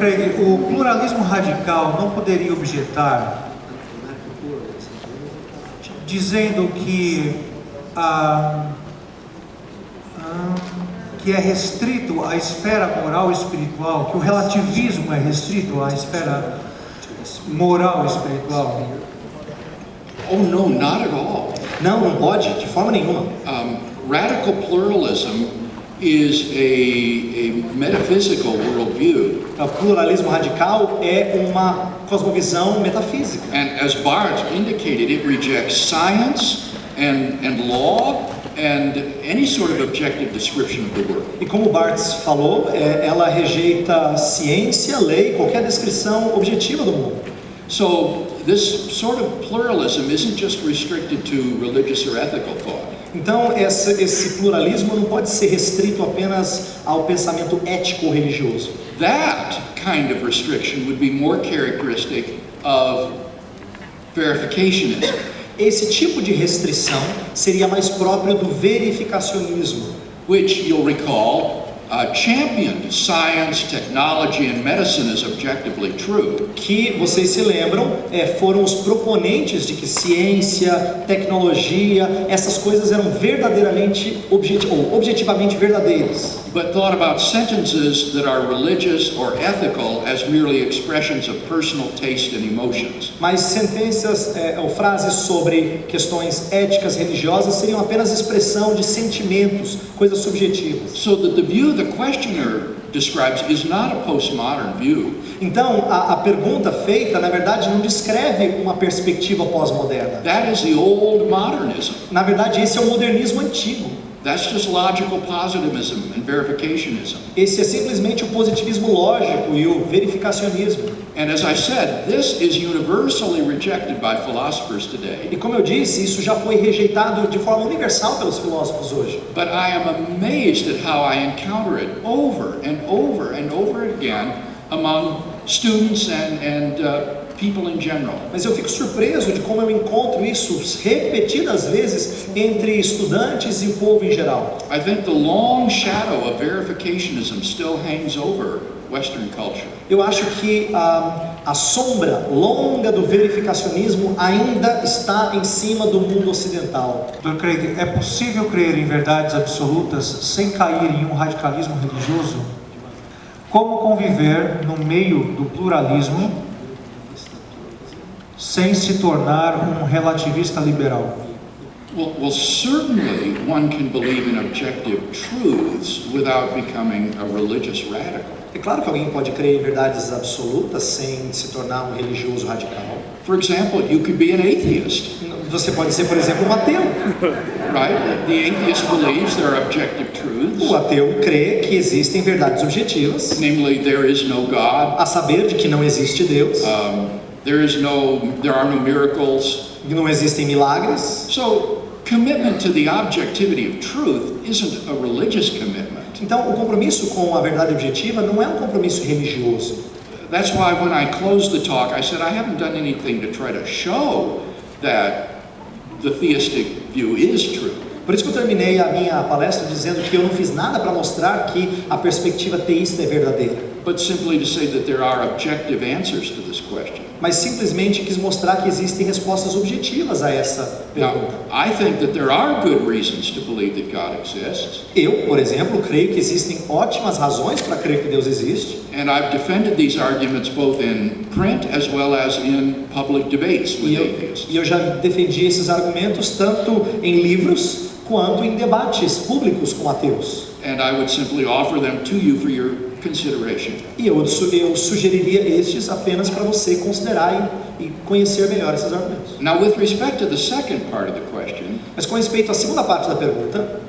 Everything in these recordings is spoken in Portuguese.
Craig, o pluralismo radical não poderia objetar dizendo que é restrito à esfera moral e espiritual, que o relativismo é restrito à esfera moral e espiritual? Oh no, not at all. Não pode, de forma nenhuma. Radical pluralism is a metaphysical worldview. O pluralismo radical é uma cosmovisão metafísica. And as Barth indicated, it rejects science and law and any sort of objective description of the world. E como Barth falou, ela rejeita ciência, lei, qualquer descrição objetiva do mundo. So this sort of pluralism isn't just restricted to religious or ethical thought. Então esse pluralismo não pode ser restrito apenas ao pensamento ético ou religioso. That kind of restriction would be more characteristic of verificationism. Esse tipo de restrição seria mais próprio do verificacionismo, which you'll recall championed science, technology and medicine as objectively true. Que vocês se lembram, foram os proponentes de que ciência, tecnologia, essas coisas eram verdadeiramente objetivamente verdadeiras. But thought about sentences that are religious or ethical as merely expressions of personal taste and emotions. Mas sentenças ou frases sobre questões éticas, religiosas seriam apenas expressão de sentimentos, coisas subjetivas. So that the view the questioner describes is not a postmodern view. Então, a pergunta feita, na verdade, não descreve uma perspectiva pós-moderna. That is the old modernism. Na verdade, esse é o modernismo antigo. That's just logical positivism and verificationism. Esse é simplesmente o positivismo lógico e o verificacionismo. And as I said, this is universally rejected by philosophers today. E como eu disse, isso já foi rejeitado de forma universal pelos filósofos hoje. But I am amazed at how I encounter it over and over and over again among students and people in general. Mas eu fico surpreso de como eu encontro isso repetidas vezes entre estudantes e o povo em geral. I think the long shadow of verificationism still hangs over Western culture. Eu acho que a sombra longa do verificacionismo ainda está em cima do mundo ocidental. Dr. Craig, é possível crer em verdades absolutas sem cair em um radicalismo religioso? Como conviver no meio do pluralismo sem se tornar um relativista liberal? Well, certainly one can believe in objective truths without becoming a religious radical. É claro que alguém pode crer em verdades absolutas sem se tornar um religioso radical. For example, you could be an atheist. Você pode ser, por exemplo, um ateu. Right? The atheist believes there are objective truths. O ateu crê que existem verdades objetivas. Namely, there is no God. A saber de que não existe Deus. There are no miracles. Que não existem milagres. So, commitment to the objectivity of truth isn't a religious commitment. Então, o compromisso com a verdade objetiva não é um compromisso religioso. That's why when I closed the talk, I said I haven't done anything to try to show that the theistic view is true. Por isso que eu terminei a minha palestra dizendo que eu não fiz nada para mostrar que a perspectiva teísta é verdadeira. But simply to say that there are objective answers to this question. Mas simplesmente quis mostrar que existem respostas objetivas a essa pergunta. Now, I think that there are good reasons to believe that God exists. Eu, por exemplo, creio que existem ótimas razões para crer que Deus existe. And I've defended these arguments both in print as well as in public debates with atheists. E eu já defendi esses argumentos tanto em livros quanto em debates públicos com ateus. And I would simply offer them to you for your consideration. E eu sugeriria estes apenas para você considerar e conhecer melhor esses argumentos. Now, with respect to the second part of the question, mas com respeito à segunda parte da pergunta,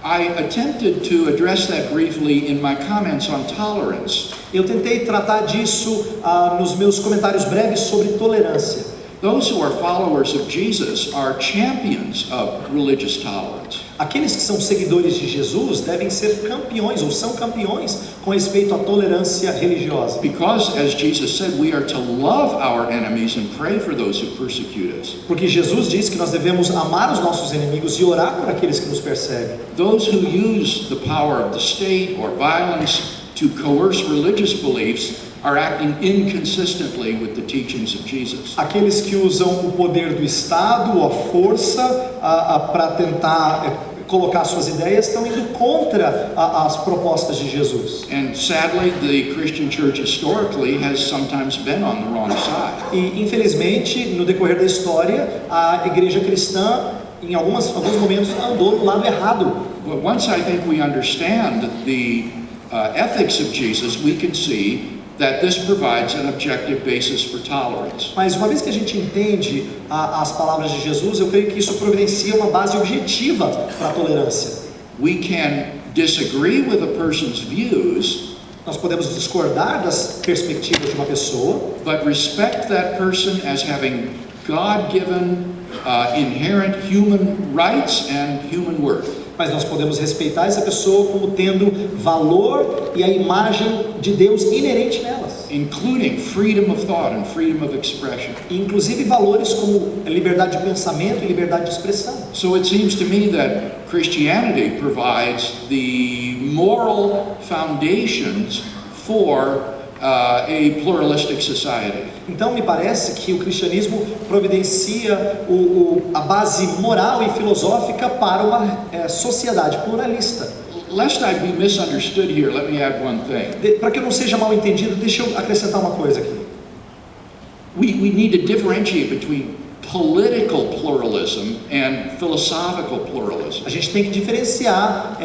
I attempted to address that briefly in my comments on tolerance. Eu tentei tratar disso nos meus comentários breves sobre tolerância. Those who are followers of Jesus are champions of religious tolerance. Aqueles que são seguidores de Jesus devem ser campeões ou são campeões com respeito à tolerância religiosa. Because, as Jesus said, we are to love our enemies and pray for those who persecute us. Porque Jesus disse que nós devemos amar os nossos inimigos e orar por aqueles que nos perseguem. Those who use the power of the state or violence to coerce religious beliefs are acting inconsistently with the teachings of Jesus. Aqueles que usam o poder do Estado ou a força para tentar colocar suas ideias estão indo contra as propostas de Jesus. And sadly, the Christian church historically has sometimes been on the wrong side. E infelizmente, no decorrer da história, a igreja cristã em alguns momentos andou no lado errado. But once I think we understand the ethics of Jesus, we can see that this provides an objective basis for tolerance. Mas uma vez que a gente entende as palavras de Jesus, eu creio que isso providencia uma base objetiva para a tolerância. We can disagree with a person's views, Nós podemos discordar das perspectivas de uma pessoa, but respect that person as having God-given inherent human rights and human worth. mas nós podemos respeitar essa pessoa como tendo valor e a imagem de Deus inerente nelas, Including freedom of thought and freedom of expression. e inclusive valores como liberdade de pensamento e liberdade de expressão. So it seems to me that Christianity provides the moral foundations for a pluralistic society. Então me parece que o cristianismo providencia a base moral e filosófica para uma sociedade pluralista. Lest I be misunderstood here, let me add one thing. Para que eu não seja mal entendido, deixa eu acrescentar uma coisa aqui. We need to differentiate between political pluralism and philosophical pluralism. A gente tem que diferenciar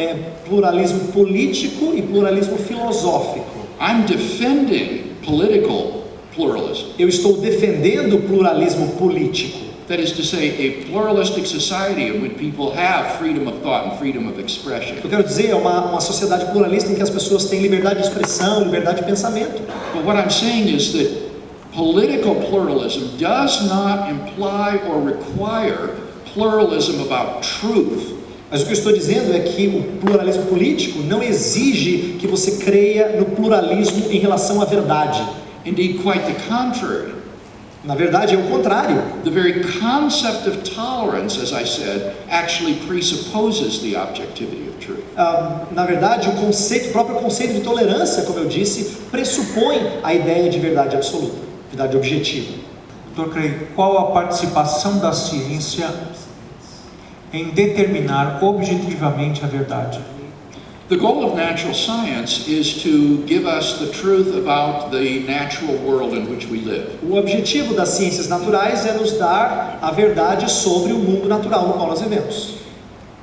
pluralismo político e pluralismo filosófico. I'm defending political pluralism. Eu estou defendendo o pluralismo político. That is to say, a pluralistic society in which people have freedom of thought and freedom of expression. Eu quero dizer, é uma sociedade pluralista em que as pessoas têm liberdade de expressão, liberdade de pensamento. But what I'm saying is that political pluralism does not imply or require pluralism about truth. Mas o que eu estou dizendo é que o pluralismo político não exige que você creia no pluralismo em relação à verdade. Indeed, quite the contrary. Na verdade, é o contrário. The very concept of tolerance, as I said, actually presupposes the objectivity of truth. Na verdade, o próprio conceito de tolerância, como eu disse, pressupõe a ideia de verdade absoluta, verdade objetiva. Dr. Craig, qual a participação da ciência em determinar objetivamente a verdade? The goal of natural science is to give us the truth about the natural world in which we live. O objetivo das ciências naturais é nos dar a verdade sobre o mundo natural no qual nós vivemos.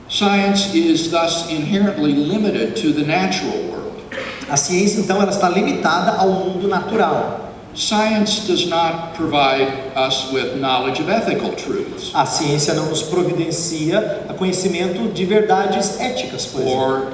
Science is thus inherently limited to the natural world. A ciência, então, ela está limitada ao mundo natural. Science does not provide us with knowledge of ethical truths. A ciência não nos providencia conhecimento de verdades éticas, por exemplo. Or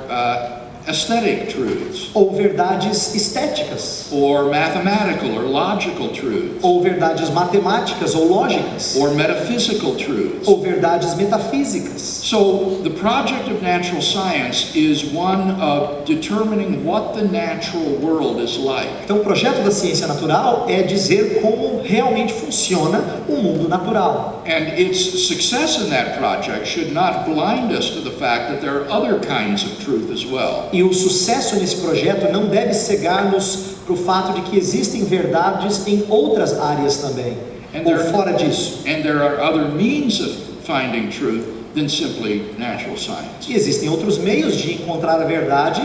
aesthetic truths. Ou verdades estéticas. Or mathematical or logical truths. Ou verdades matemáticas ou lógicas. Or metaphysical truths. Ou verdades metafísicas. So the project of natural science is one of determining what the natural world is like. Então o projeto da ciência natural é dizer como realmente funciona o mundo natural. And its success in that project should not blind us to the fact that there are other kinds of truth as well. E o sucesso nesse projeto não deve cegar-nos para o fato de que existem verdades em outras áreas também, ou fora disso. And there are other means of finding truth than simply natural science. E existem outros meios de encontrar a verdade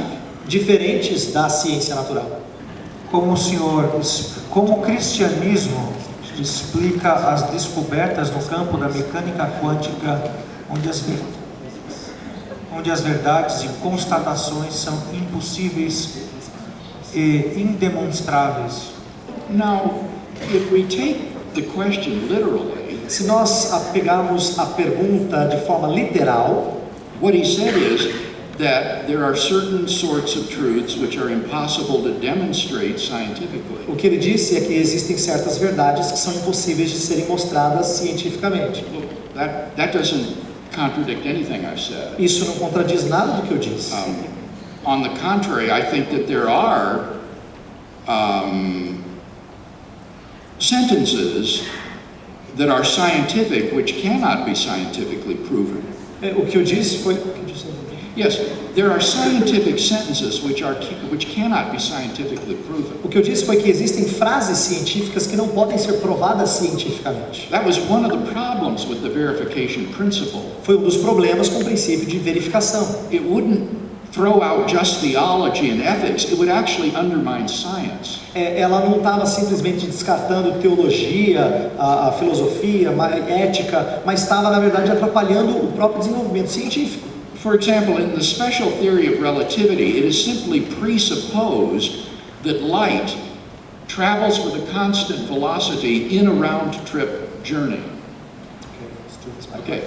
diferentes da ciência natural. Como o cristianismo explica as descobertas no campo da mecânica quântica, onde as verdades e constatações são impossíveis e indemonstráveis? Now, if we take the question literally, se nós pegarmos a pergunta de forma literal, what he said is that there are certain sorts of truths which are impossible to demonstrate scientifically. O que ele disse é que existem certas verdades que são impossíveis de serem mostradas cientificamente. Look, that doesn't contradict anything I've said. Isso não contradiz nada do que eu disse. On the contrary, I think that there are sentences that are scientific which cannot be scientifically proven. O que eu disse foi... Yes, there are scientific sentences which cannot be scientifically proven. O que eu disse foi que existem frases científicas que não podem ser provadas cientificamente. That was one of the problems with the verification principle. Foi um dos problemas com o princípio de verificação. It wouldn't throw out just theology and ethics, it would actually undermine science. Ela não estava simplesmente descartando teologia, a filosofia, a ética, mas estava, na verdade, atrapalhando o próprio desenvolvimento científico. For example, in the special theory of relativity, it is simply presupposed that light travels with a constant velocity in a round-trip journey. Okay.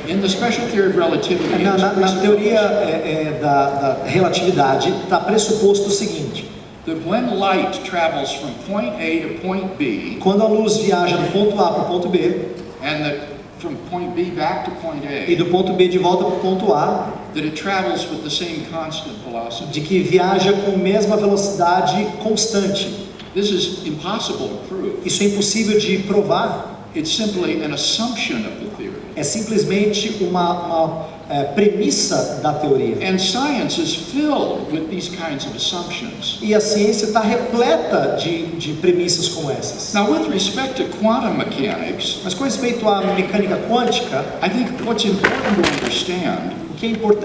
In the special theory of relativity, Na teoria da relatividade, está pressuposto o seguinte: that when light travels from point A to point B, quando a luz viaja do ponto A para o ponto B, and that from point B back to point e A, do ponto B de volta para o ponto A, that it travels with the same constant velocity. de que viaja com a mesma velocidade constante. This is impossible to prove. Isso é impossível de provar. It's simply an assumption of the theory. É simplesmente uma premissa da teoria. And science is filled with these kinds of assumptions. E a ciência está repleta de premissas como essas. Now, with respect to quantum mechanics, Mas com respeito à mecânica quântica, I think what's important to understand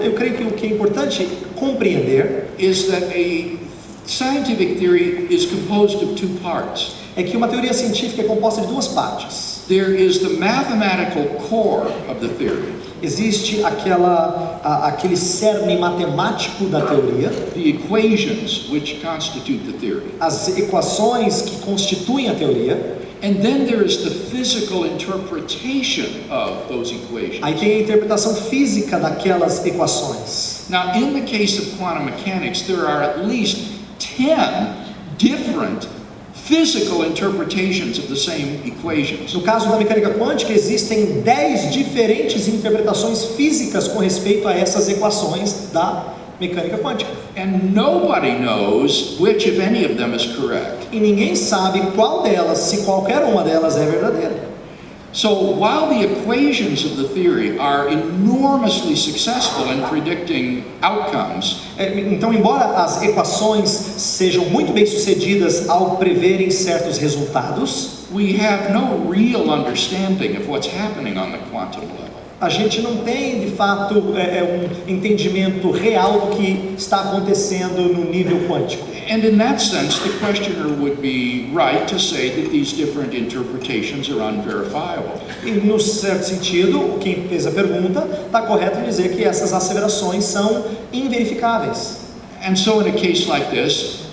eu creio que o que é importante compreender is that a scientific theory is composed of two parts. é que uma teoria científica é composta de duas partes. There is the mathematical core of the theory, Existe aquele cerne matemático da teoria, the equations which constitute the theory. as equações que constituem a teoria. And then there is the physical interpretation of those equations. Aí tem a interpretação física daquelas equações. Now, in the case of quantum mechanics, there are at least 10 different physical interpretations of the same equations. No caso da mecânica quântica, existem 10 diferentes interpretações físicas com respeito a essas equações da mecânica quântica. And nobody knows which, if any of them, is correct. E ninguém sabe qual delas, se qualquer uma delas é verdadeira. So while the equations of the theory are enormously successful in predicting outcomes, Então, embora as equações sejam muito bem sucedidas ao preverem certos resultados, we have no real understanding of what's happening on the quantum level. a gente não tem, de fato, um entendimento real do que está acontecendo no nível quântico. And in that sense, the questioner would be right to say that these different interpretations are unverifiable. E, no certo sentido, quem fez a pergunta está correto em dizer que essas asseverações são inverificáveis. And so in a case like this,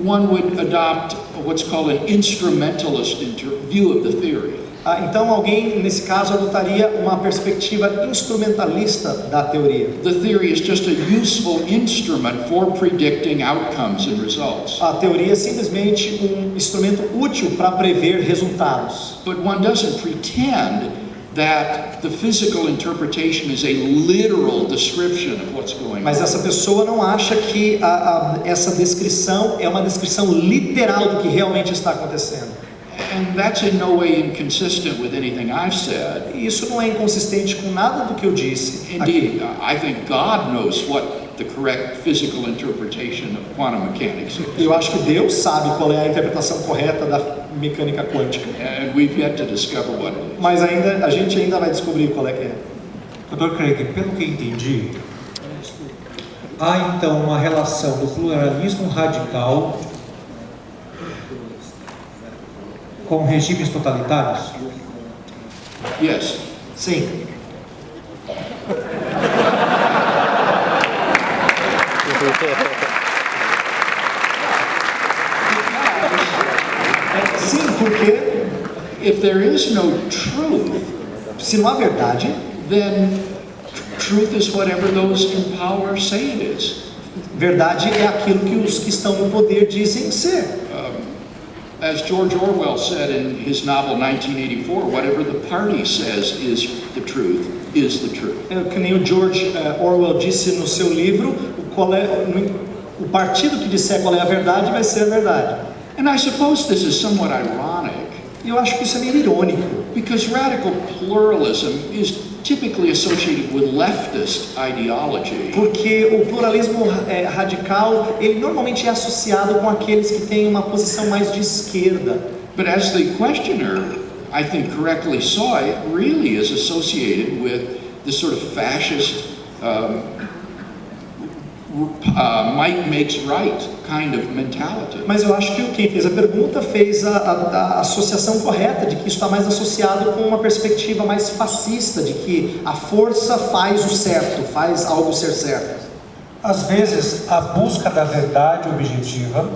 one would adopt what's called an instrumentalist view of the theory. Então, alguém, nesse caso, adotaria uma perspectiva instrumentalista da teoria. The theory is just a useful instrument for predicting outcomes and results. A teoria é simplesmente um instrumento útil para prever resultados. But one doesn't pretend that the physical interpretation is a literal description of what's going on. Mas essa pessoa não acha que essa descrição é uma descrição literal do que realmente está acontecendo. And that's in no way inconsistent with anything I've said. E isso não é inconsistente com nada do que eu disse. Indeed, I think God knows what the correct physical interpretation of quantum mechanics is. Eu acho que Deus sabe qual é a interpretação correta da mecânica quântica. And we've yet to discover what it is. Mas a gente ainda vai descobrir qual é que é. Dr. Craig, pelo que entendi, há então uma relação do pluralismo radical com regimes totalitários? Yes. Sim. Sim, porque If there is no truth, se não há verdade, then truth is whatever those in power say it is. verdade é aquilo que os que estão no poder dizem ser. As George Orwell said in his novel 1984, whatever the party says is the truth, is the truth. Que nem o George Orwell disse no seu livro, o partido que disser qual é a verdade vai ser a verdade. And I suppose this is somewhat ironic. E E eu acho que isso é meio irônico. Because radical pluralism is typically associated with leftist ideology. Porque o pluralismo radical, ele normalmente é associado com aqueles que têm uma posição mais de esquerda. But as the questioner, I think, correctly saw, it really is associated with this sort of fascist might makes right kind of mentality. Mas eu acho que quem fez a pergunta fez a associação correta, de que isso está mais associado com uma perspectiva mais fascista, de que a força faz o certo, faz algo ser certo. Às vezes, a busca da verdade objetiva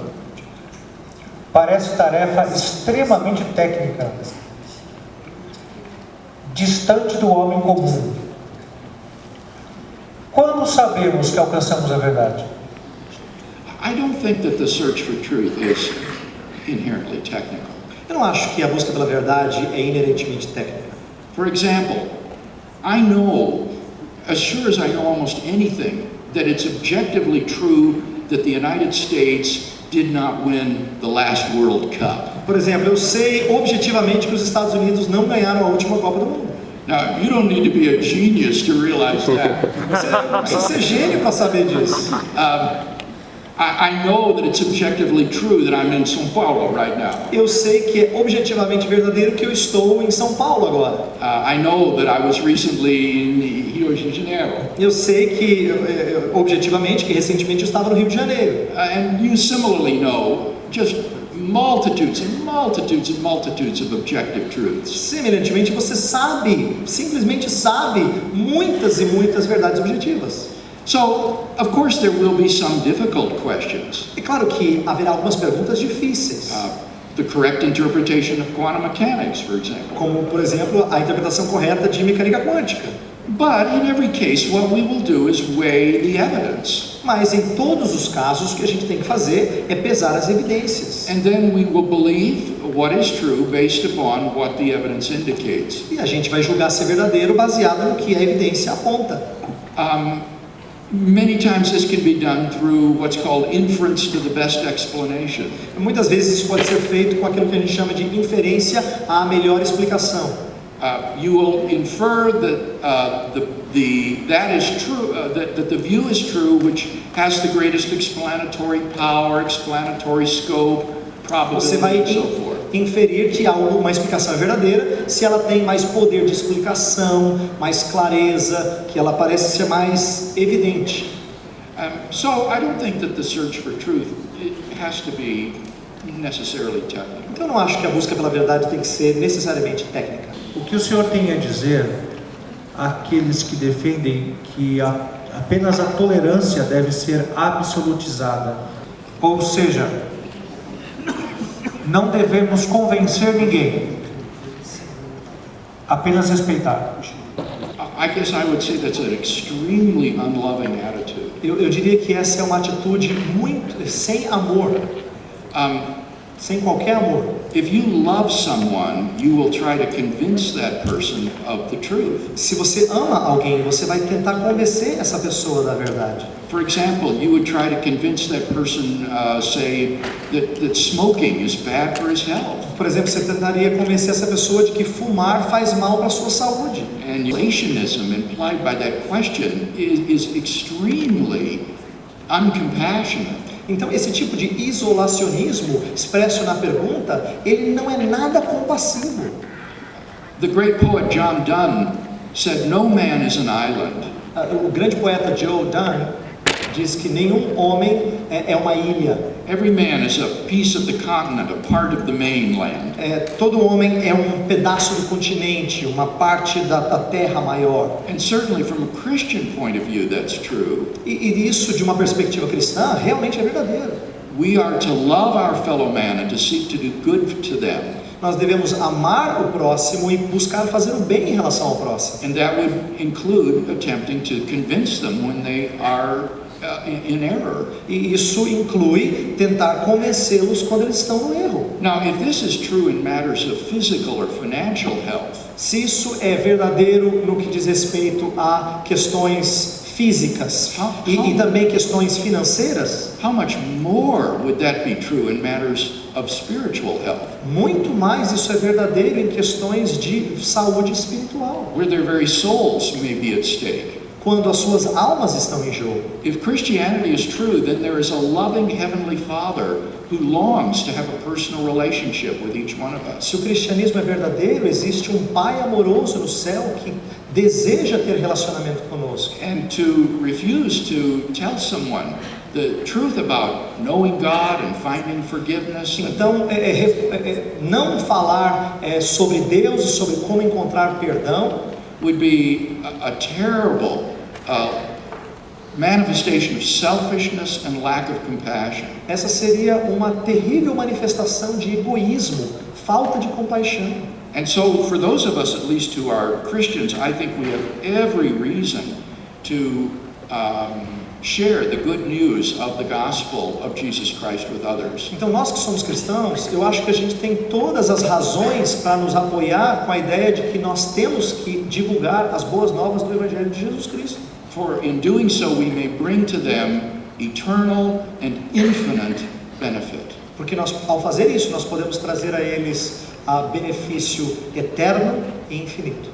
parece tarefa extremamente técnica, distante do homem comum. Quando sabemos que alcançamos a verdade? I don't think that the search for truth is inherently technical. Eu não acho que a busca pela verdade é inerentemente técnica. For example, I know, as sure as I know almost anything, that it's objectively true that the United States did not win the last World Cup. Por exemplo, eu sei objetivamente que os Estados Unidos não ganharam a última Copa do Mundo. Now, you don't need to be a genius to realize that. Você não precisa ser gênio para saber disso. I know that it's objectively true that I'm in São Paulo right now. Eu sei que é objetivamente verdadeiro que eu estou em São Paulo agora. I know that I was recently in Rio de Janeiro. Eu sei que, objetivamente, que recentemente eu estava no Rio de Janeiro. And you similarly know just multitudes and multitudes and multitudes of objective truths. Semelhantemente, você sabe, simplesmente sabe, muitas e muitas verdades objetivas. So, of course, there will be some difficult questions. É claro que haverá algumas perguntas difíceis. The correct interpretation of quantum mechanics, for example. Como, por exemplo, a interpretação correta de mecânica quântica. But in every case, what we will do is weigh the evidence. Mas em todos os casos, o que a gente tem que fazer é pesar as evidências. And then we will believe what is true based upon what the evidence indicates. E a gente vai julgar ser verdadeiro baseado no que a evidência aponta. Many times this can be done through what's called inference to the best explanation. Muitas vezes isso pode ser feito com aquilo que a gente chama de inferência à melhor explicação. You will infer that that is true, that the view is true, which has the greatest explanatory power, explanatory scope, Você probability, vai and so forth. inferir que uma explicação é verdadeira se ela tem mais poder de explicação, mais clareza, que ela parece ser mais evidente. So I don't think that the search for truth has to be necessarily technical. Então eu não acho que a busca pela verdade tem que ser necessariamente técnica. O que o senhor tem a dizer àqueles que defendem que apenas a tolerância deve ser absolutizada? Ou seja, não devemos convencer ninguém, apenas respeitar. I guess I would say that's an extremely unloving attitude. Eu diria que essa é uma atitude muito sem amor, sem qualquer amor. If you love someone, you will try to convince that person of the truth. Se você ama alguém, você vai tentar convencer essa pessoa da verdade. For example, you would try to convince that person, say, that smoking is bad for his health. Por exemplo, você tentaria convencer essa pessoa de que fumar faz mal para a sua saúde. And isolationism implied by that question is extremely uncompassionate. Então, esse tipo de isolacionismo expresso na pergunta, ele não é nada compassivo. The great poet John Donne said, "No man is an island." O grande poeta Joe Donne diz que nenhum homem é uma ilha. Every man is a piece of the continent, a part of the mainland. Todo homem é um pedaço do continente, uma parte da terra maior. And certainly from a Christian point of view, that's true. E isso, de uma perspectiva cristã, realmente é verdadeiro. We are to love our fellow man and to seek to do good to them. Nós devemos amar o próximo e buscar fazer o bem em relação ao próximo. And that would include attempting to convince them when they are in error. E isso inclui tentar convencê-los quando eles estão no erro. Now, if this is true in matters of physical or financial health, Se isso é verdadeiro no que diz respeito a questões físicas e também questões financeiras, how much more would that be true in matters of spiritual health? muito mais isso é verdadeiro em questões de saúde espiritual, Where their very souls may be at stake. quando as suas almas estão em jogo. If Christianity is true, then there is a loving Heavenly Father who longs to have a personal relationship with each one of us. Se o cristianismo é verdadeiro, existe um Pai amoroso no céu que deseja ter relacionamento conosco. And to refuse to tell someone the truth about knowing God and finding forgiveness, Então, não falar sobre Deus e sobre como encontrar perdão would be a terrible manifestation of selfishness and lack of compassion. essa seria uma terrível manifestação de egoísmo, falta de compaixão. And so for those of us, at least who are Christians, I think we have every reason to share the good news of the gospel of Jesus Christ with others. Então, nós que somos cristãos, eu acho que a gente tem todas as razões para nos apoiar com a ideia de que nós temos que divulgar as boas novas do Evangelho de Jesus Cristo. For in doing so, we may bring to them eternal and infinite benefit. Porque nós, ao fazer isso, nós podemos trazer a eles benefício eterno e infinito.